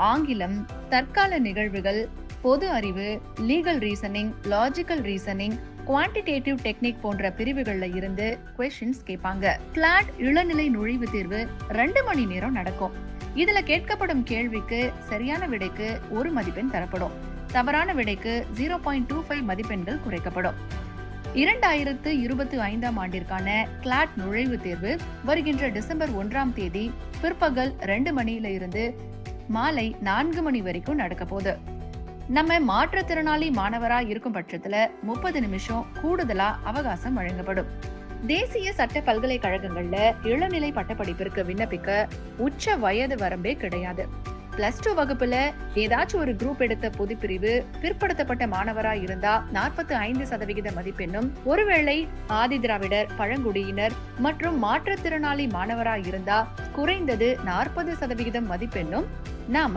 ஆங்கிலம், தற்கால நிகழ்வுகள், பொது அறிவு, legal reasoning, logical reasoning, quantitative technique போன்ற பிரிவுகள்ல இருந்து கொஸ்டின்ஸ் கேட்பாங்க. கிளாட் இளநிலை நுழைவுத் தேர்வு 2 மணி நேரம் நடக்கும். இதுல கேட்கப்படும் கேள்விக்கு சரியான விடைக்கு 1 மதிப்பெண் தரப்படும். தவறான விடைக்கு 0.25 மதிப்பெண்கள் குறைக்கப்படும். 2025ஆம் ஆண்டிற்கான கிளாட் நுழைவுத் தேர்வு வருகின்ற டிசம்பர் 1ஆம் தேதி பிற்பகல் 2 மணியில இருந்து மாலை 4 மணி வரைக்கும் நடக்க போகுது. நம்ம மாற்றுத்திறனாளி மாணவரா இருக்கும் பட்சத்துல 30 நிமிஷம் கூடுதலா அவகாசம் வழங்கப்படும். தேசிய சட்ட பல்கலைக்கழகங்கள்ல இளநிலை பட்டப்படிப்பிற்கு விண்ணப்பிக்க உச்ச வயது வரம்பே கிடையாது. +2 வகுப்புல ஏதாச்சும் ஒரு குரூப் எடுத்த பொதுப்பிரிவு பிற்படுத்தப்பட்ட மாணவரா இருந்தா 45% மதிப்பெண்ணும், ஒருவேளை ஆதி திராவிடர், பழங்குடியினர் மற்றும் மாற்றுத்திறனாளி மாணவரா இருந்தா குறைந்தது 40% மதிப்பெண்ணும் நாம